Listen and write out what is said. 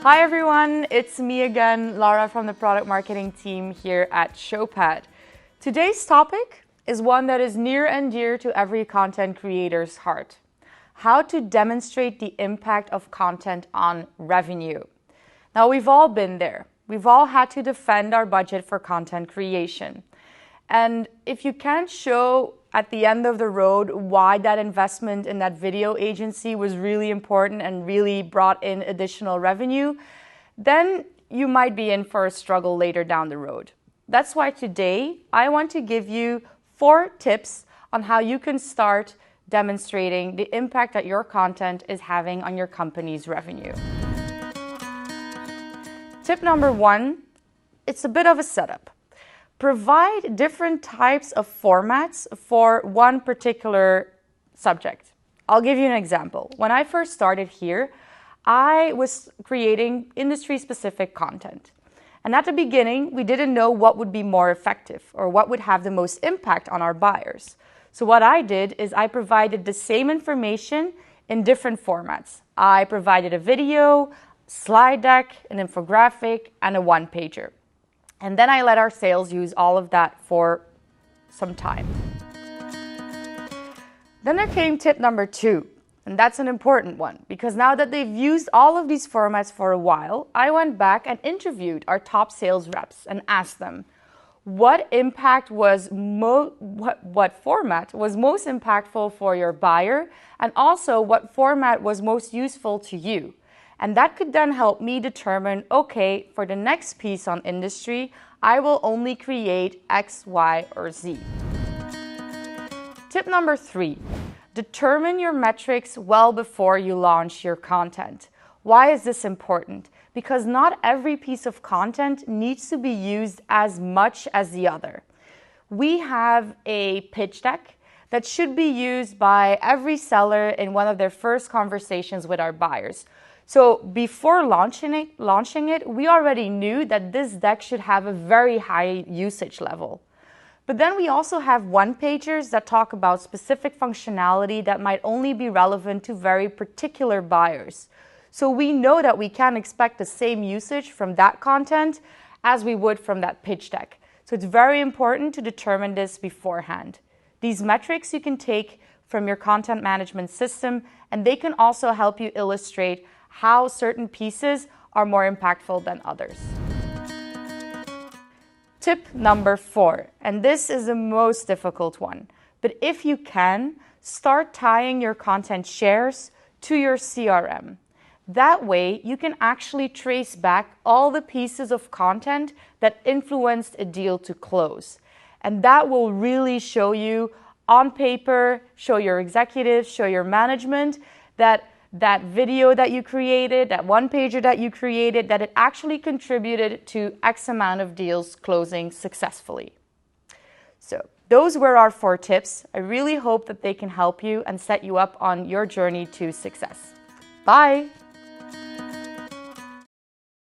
Hi everyone, it's me again, Laura from the product marketing team here at Showpad. Today's topic is one that is near and dear to every content creator's heart: how to demonstrate the impact of content on revenue. Now, we've all been there. We've all had to defend our budget for content creation. And if you can't show at the end of the road why that investment in that video agency was really important and really brought in additional revenue, then you might be in for a struggle later down the road. That's why today I want to give you 4 tips on how you can start demonstrating the impact that your content is having on your company's revenue. Tip number 1, it's a bit of a setup. Provide different types of formats for one particular subject. I'll give you an example. When I first started here, I was creating industry-specific content. And at the beginning, we didn't know what would be more effective or what would have the most impact on our buyers. So what I did is I provided the same information in different formats. I provided a video, slide deck, an infographic, and a one-pager. And then I let our sales use all of that for some time. Then there came tip number 2, and that's an important one, because now that they've used all of these formats for a while, I went back and interviewed our top sales reps and asked them, what format was most impactful for your buyer, and also what format was most useful to you? And that could then help me determine, okay, for the next piece on industry, I will only create X, Y, or Z. Tip number 3, determine your metrics well before you launch your content. Why is this important? Because not every piece of content needs to be used as much as the other. We have a pitch deck that should be used by every seller in one of their first conversations with our buyers. So before launching it, we already knew that this deck should have a very high usage level. But then we also have one-pagers that talk about specific functionality that might only be relevant to very particular buyers. So we know that we can expect the same usage from that content as we would from that pitch deck. So it's very important to determine this beforehand. These metrics you can take from your content management system, and they can also help you illustrate how certain pieces are more impactful than others. Tip number 4, and this is the most difficult one, but if you can, start tying your content shares to your CRM. That way, you can actually trace back all the pieces of content that influenced a deal to close. And that will really show you on paper, show your executives, show your management that video that you created, that one-pager that you created, that it actually contributed to X amount of deals closing successfully. So those were our 4 tips. I really hope that they can help you and set you up on your journey to success. Bye!